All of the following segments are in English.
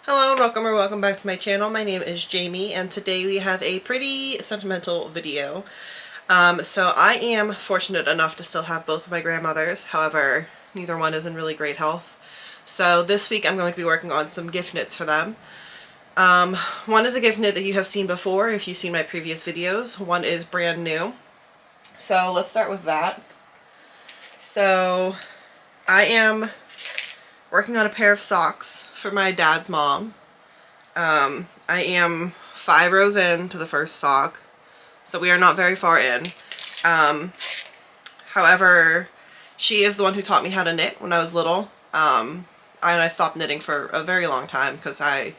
Hello and welcome back to my channel. My name is Jamie and today we have a pretty sentimental video. So I am fortunate enough to still have both of my grandmothers, however neither one is in really great health. So this week I'm going to be working on some gift knits for them. One is a gift knit that you have seen before if you've seen my previous videos. One is brand new. So let's start with that. So I am working on a pair of socks for my dad's mom. I am 5 rows into the first sock, so we are not very far in. However, she is the one who taught me how to knit when I was little. I stopped knitting for a very long time because I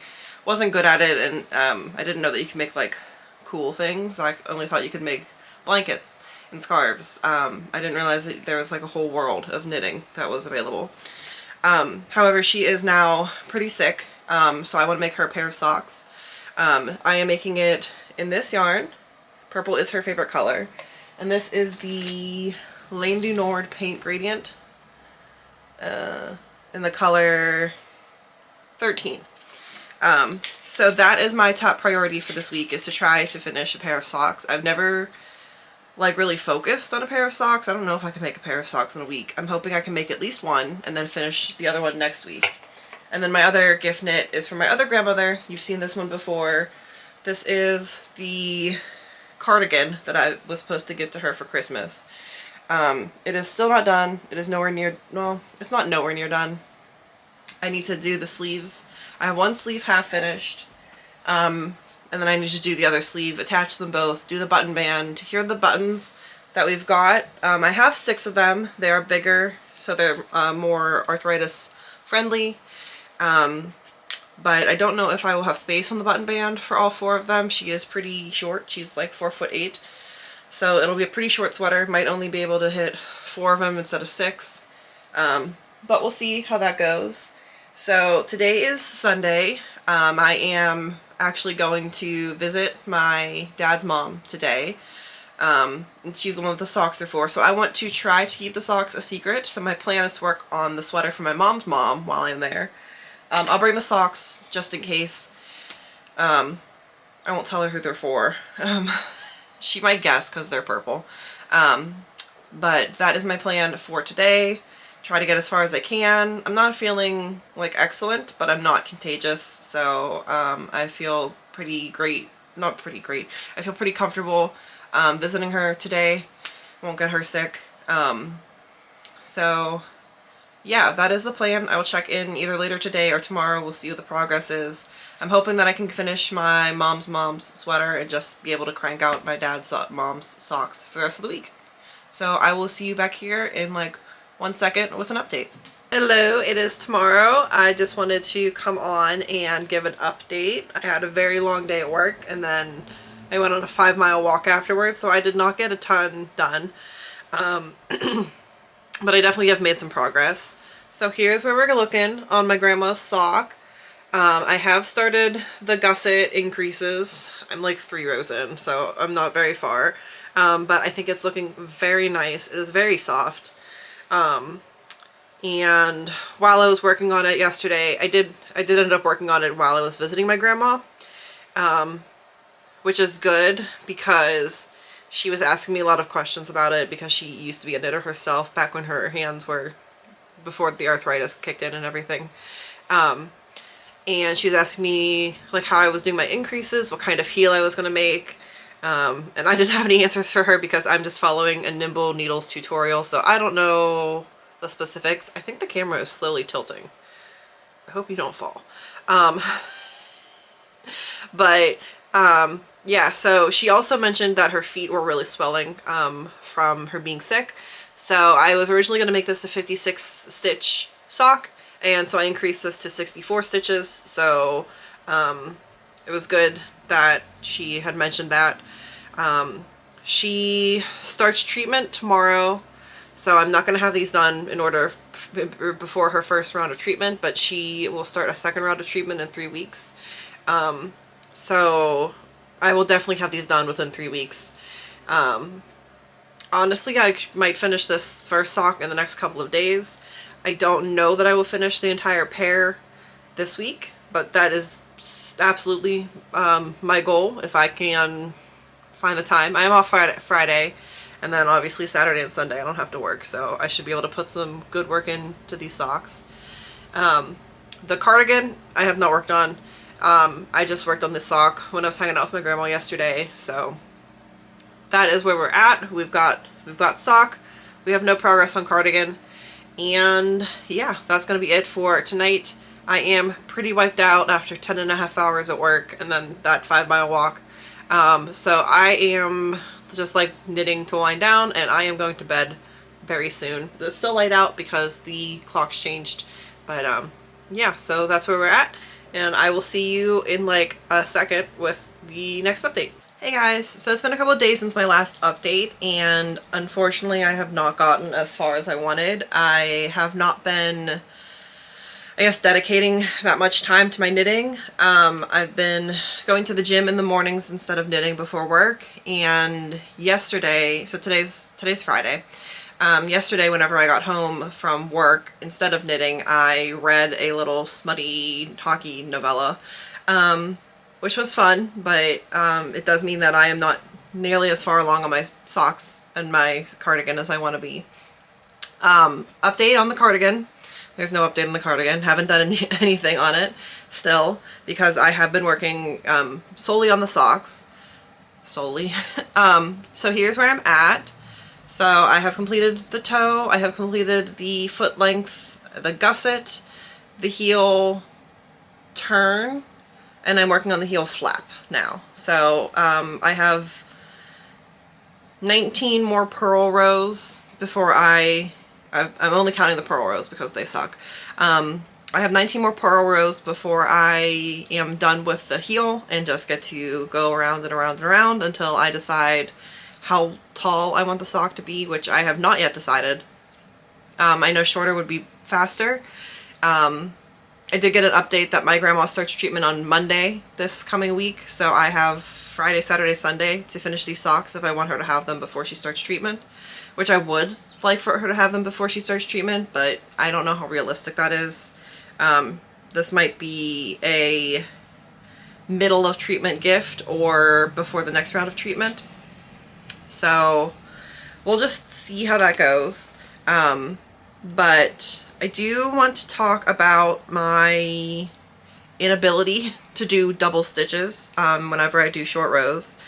wasn't good at it, and I didn't know that you could make like cool things. I only thought you could make blankets and scarves. I didn't realize that there was like a whole world of knitting that was available. However, she is now pretty sick, so I want to make her a pair of socks. I am making it in this yarn. Purple is her favorite color. And this is the Laine du Nord paint gradient in the color 13. So that is my top priority for this week, is to try to finish a pair of socks. I've never like really focused on a pair of socks. I don't know if I can make a pair of socks in a week. I'm hoping I can make at least one and then finish the other one next week. And then my other gift knit is for my other grandmother. You've seen this one before. This is the cardigan that I was supposed to give to her for Christmas. It is still not done. It is nowhere near, well, it's not nowhere near done. I need to do the sleeves. I have one sleeve half finished. And then I need to do the other sleeve, attach them both, do the button band. Here are the buttons that we've got. I have 6 of them. They are bigger, so they're more arthritis friendly. But I don't know if I will have space on the button band for all 4 of them. She is pretty short. She's like 4'8". So it'll be a pretty short sweater. Might only be able to hit 4 of them instead of 6. But we'll see how that goes. So today is Sunday. I am actually going to visit my dad's mom today. And she's the one that the socks are for, so I want to try to keep the socks a secret. So my plan is to work on the sweater for my mom's mom while I'm there. I'll bring the socks just in case. I won't tell her who they're for. She might guess because they're purple. But that is my plan for today. Try to get as far as I can. I'm not feeling like excellent, but I'm not contagious, so I feel pretty great. Not pretty great. I feel pretty comfortable visiting her today. Won't get her sick. So yeah, that is the plan. I will check in either later today or tomorrow. We'll see what the progress is. I'm hoping that I can finish my mom's sweater and just be able to crank out my dad's mom's socks for the rest of the week. So I will see you back here in like 1 second with an update. Hello, it is tomorrow. I just wanted to come on and give an update. I had a very long day at work and then I went on a 5-mile walk afterwards, so I did not get a ton done. But I definitely have made some progress. So here's where we're looking on my grandma's sock. I have started the gusset increases. I'm like 3 rows in, so I'm not very far. But I think it's looking very nice. It is very soft. And while I was working on it yesterday, I did end up working on it while I was visiting my grandma, which is good because she was asking me a lot of questions about it because she used to be a knitter herself back when her hands were, before the arthritis kicked in and everything. And she was asking me like how I was doing my increases, what kind of heel I was going to make. And I didn't have any answers for her because I'm just following a Nimble Needles tutorial, so I don't know the specifics. I think the camera is slowly tilting. I hope you don't fall. Yeah, so she also mentioned that her feet were really swelling from her being sick. So I was originally going to make this a 56 stitch sock, and so I increased this to 64 stitches. So it was good that she had mentioned that. She starts treatment tomorrow, so I'm not going to have these done in order before her first round of treatment, but she will start a second round of treatment in 3 weeks. So I will definitely have these done within 3 weeks. Honestly, I might finish this first sock in the next couple of days. I don't know that I will finish the entire pair this week. but that is absolutely my goal if I can find the time. I am off Friday, and then obviously Saturday and Sunday I don't have to work, so I should be able to put some good work into these socks. The cardigan I have not worked on. I just worked on this sock when I was hanging out with my grandma yesterday, so that is where we're at. We've got sock. We have no progress on cardigan. And yeah, that's going to be it for tonight. I am pretty wiped out after 10.5 hours at work and then that 5-mile walk. So I am just like knitting to wind down, and I am going to bed very soon. It's still light out because the clock's changed. But yeah, so that's where we're at. And I will see you in like a second with the next update. Hey guys, so it's been a couple of days since my last update, and unfortunately I have not gotten as far as I wanted. I have not been, I guess, dedicating that much time to my knitting. I've been going to the gym in the mornings instead of knitting before work, and yesterday, so today's Friday, yesterday whenever I got home from work, instead of knitting, I read a little smutty hockey novella. Which was fun, but it does mean that I am not nearly as far along on my socks and my cardigan as I want to be. Update on the cardigan. There's no update on the cardigan. Haven't done anything on it still because I have been working solely on the socks. Solely. So here's where I'm at. So I have completed the toe. I have completed the foot length, the gusset, the heel turn, and I'm working on the heel flap now. So I have 19 more purl rows before I'm only counting the purl rows because they suck. I have 19 more purl rows before I am done with the heel and just get to go around and around and around until I decide how tall I want the sock to be, which I have not yet decided. I know shorter would be faster. I did get an update that my grandma starts treatment on Monday this coming week, so I have Friday, Saturday, Sunday to finish these socks if I want her to have them before she starts treatment, which I would like for her to have them before she starts treatment, but I don't know how realistic that is. This might be a middle of treatment gift or before the next round of treatment, so we'll just see how that goes. But I do want to talk about my inability to do double stitches whenever I do short rows.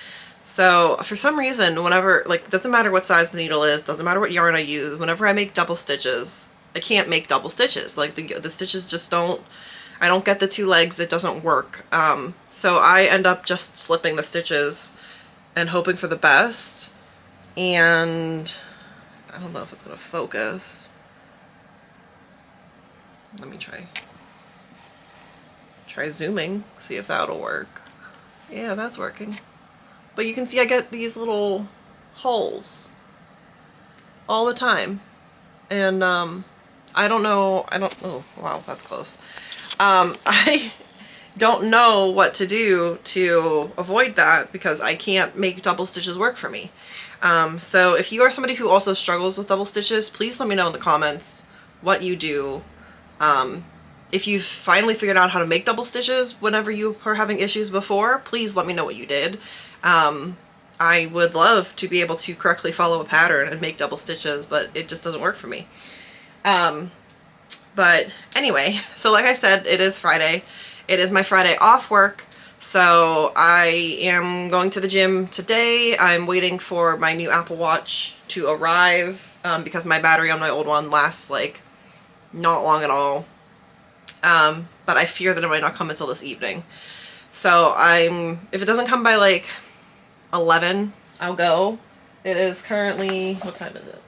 So for some reason, whenever, like, it doesn't matter what size the needle is, doesn't matter what yarn I use, whenever I make double stitches, I can't make double stitches. Like the stitches just don't, I don't get the two legs, it doesn't work. So I end up just slipping the stitches and hoping for the best. And I don't know if it's gonna focus. Let me try zooming, see if that'll work. Yeah, that's working. But you can see I get these little holes all the time. And I don't know, oh wow, that's close. I don't know what to do to avoid that because I can't make double stitches work for me. So if you are somebody who also struggles with double stitches, please let me know in the comments what you do. If you've finally figured out how to make double stitches whenever you were having issues before, please let me know what you did. I would love to be able to correctly follow a pattern and make double stitches, but it just doesn't work for me. But anyway, so like I said, it is Friday. It is my Friday off work, so I am going to the gym today. I'm waiting for my new Apple Watch to arrive because my battery on my old one lasts like not long at all. But I fear that it might not come until this evening. So if it doesn't come by like 11, I'll go. It is currently, what time is it?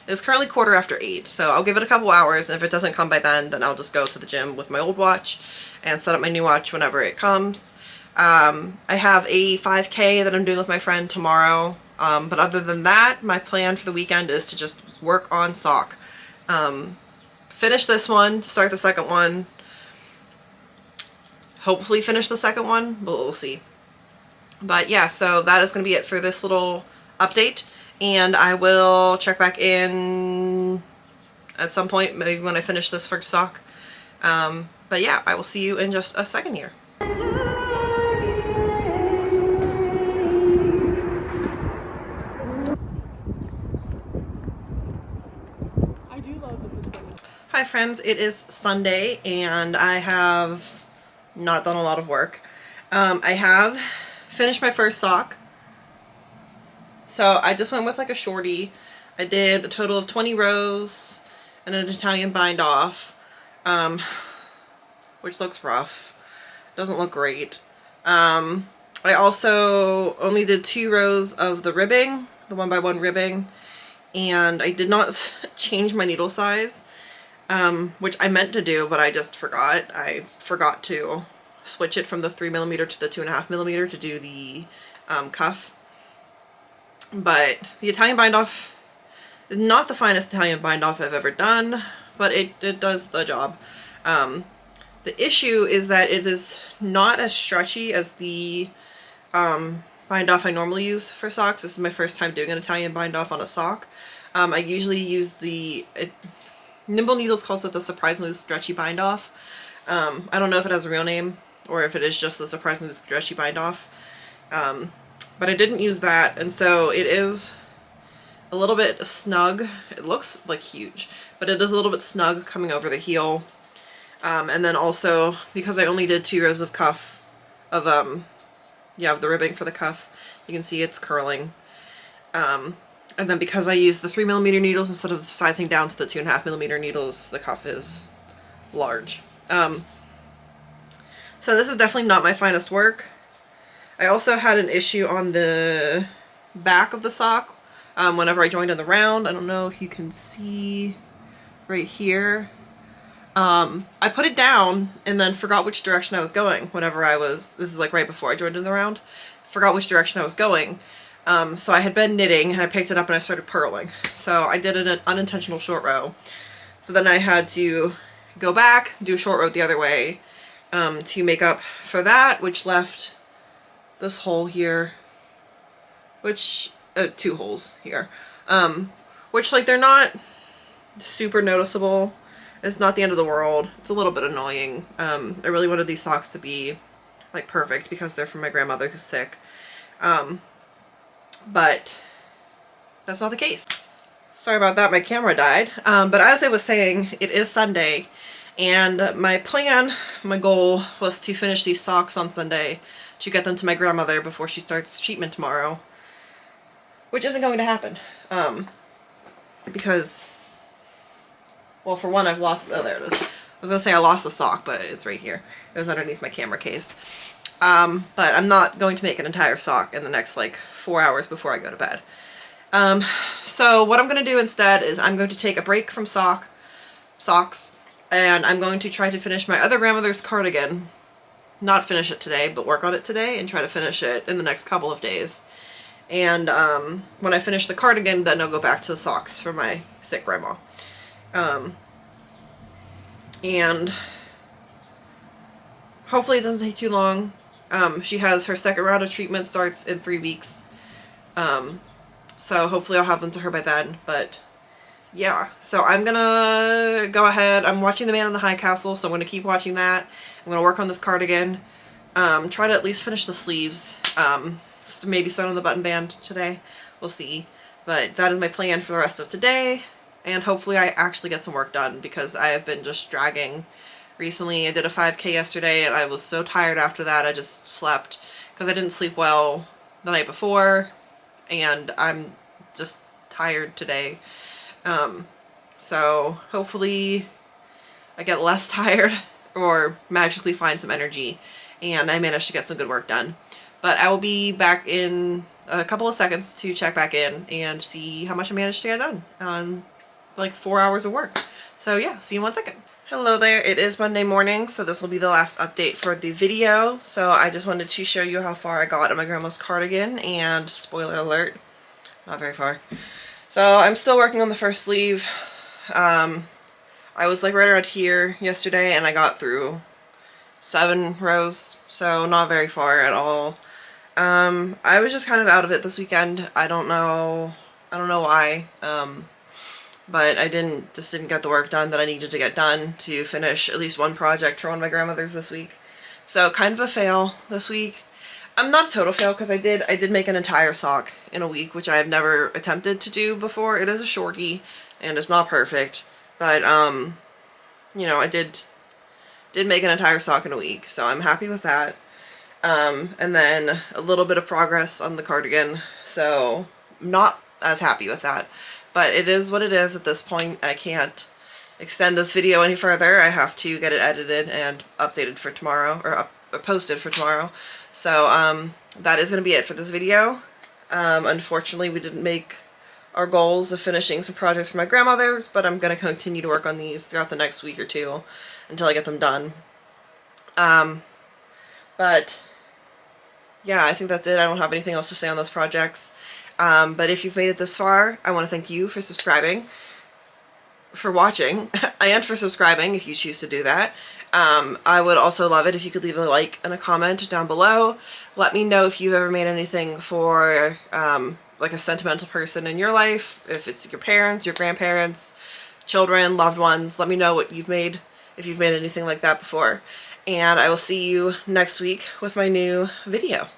It's currently 8:15, so I'll give it a couple hours, and if it doesn't come by then I'll just go to the gym with my old watch and set up my new watch whenever it comes. I have a 5K that I'm doing with my friend tomorrow, but other than that, my plan for the weekend is to just work on sock. Finish this one, start the second one, hopefully finish the second one, but we'll see. But yeah, so that is going to be it for this little update, and I will check back in at some point, maybe when I finish this first sock, But yeah, I will see you in just a second here. Hi friends, it is Sunday and I have not done a lot of work. I have finished my first sock. So I just went with like a shorty. I did a total of 20 rows and an Italian bind off, which looks rough. Doesn't look great. I also only did 2 rows of the ribbing, the 1x1 ribbing, and I did not change my needle size, which I meant to do, but I just forgot. I forgot to switch it from the 3mm to the 2.5mm to do the cuff. But the Italian bind off is not the finest Italian bind off I've ever done, but it does the job. The issue is that it is not as stretchy as the bind off I normally use for socks. This is my first time doing an Italian bind off on a sock. I usually use Nimble Needles calls it the surprisingly stretchy bind off. I don't know if it has a real name or if it is just the surprisingly stretchy bind off. But I didn't use that, and so it is a little bit snug. It looks like huge, but it is a little bit snug coming over the heel. And then also, because I only did 2 rows of cuff, of the ribbing for the cuff, you can see it's curling. And then because I used the 3mm needles instead of sizing down to the 2.5mm needles, the cuff is large. So this is definitely not my finest work. I also had an issue on the back of the sock whenever I joined in the round. I don't know if you can see right here. I put it down and then forgot which direction I was going whenever this is like right before I joined in the round, forgot which direction I was going. So I had been knitting and I picked it up and I started purling. So I did an unintentional short row. So then I had to go back, do a short row the other way to make up for that, which left this hole here, which, 2 holes here, which like they're not super noticeable. It's not the end of the world. It's a little bit annoying. I really wanted these socks to be like perfect because they're from my grandmother who's sick. But that's not the case. Sorry about that, my camera died. But as I was saying, it is Sunday and my plan, my goal was to finish these socks on Sunday to get them to my grandmother before she starts treatment tomorrow, which isn't going to happen. Because, well, for one, I've lost, oh, there it is. I was going to say I lost the sock, but it's right here. It was underneath my camera case. But I'm not going to make an entire sock in the next, like, 4 hours before I go to bed. So what I'm going to do instead is I'm going to take a break from socks, and I'm going to try to finish my other grandmother's cardigan. Not finish it today, but work on it today and try to finish it in the next couple of days. And when I finish the cardigan, then I'll go back to the socks for my sick grandma. And hopefully it doesn't take too long. She has her second round of treatment starts in 3 weeks. So hopefully I'll have them to her by then. But yeah, so I'm gonna go ahead. I'm watching The Man in the High Castle, so I'm gonna keep watching that. I'm gonna work on this cardigan. Try to at least finish the sleeves. Maybe sew on the button band today. We'll see. But that is my plan for the rest of today. And hopefully I actually get some work done because I have been just dragging recently. I did a 5K yesterday and I was so tired after that. I just slept because I didn't sleep well the night before. And I'm just tired today. So hopefully I get less tired or magically find some energy and I manage to get some good work done. But I will be back in a couple of seconds to check back in and see how much I managed to get done on like 4 hours of work. So yeah, see you in 1 second. Hello there, it is Monday morning, so this will be the last update for the video. So I just wanted to show you how far I got on my grandma's cardigan, and spoiler alert, not very far. So I'm still working on the first sleeve. I was like right around here yesterday and I got through 7 rows, so not very far at all. I was just kind of out of it this weekend. I don't know why. but I just didn't get the work done that I needed to get done to finish at least one project for one of my grandmothers this week. So kind of a fail this week. I'm not a total fail because I did make an entire sock in a week, which I have never attempted to do before. It is a shorty and it's not perfect, but you know, I did make an entire sock in a week, so I'm happy with that. And then a little bit of progress on the cardigan, so I'm not as happy with that. But it is what it is at this point. I can't extend this video any further. I have to get it edited and updated for tomorrow, or posted for tomorrow. So that is going to be it for this video. Unfortunately, we didn't make our goals of finishing some projects for my grandmothers, but I'm going to continue to work on these throughout the next week or two until I get them done. But yeah, I think that's it. I don't have anything else to say on those projects. But if you've made it this far, I want to thank you for subscribing, for watching, and for subscribing if you choose to do that. I would also love it if you could leave a like and a comment down below. Let me know if you've ever made anything for like a sentimental person in your life, if it's your parents, your grandparents, children, loved ones. Let me know what you've made, if you've made anything like that before. And I will see you next week with my new video.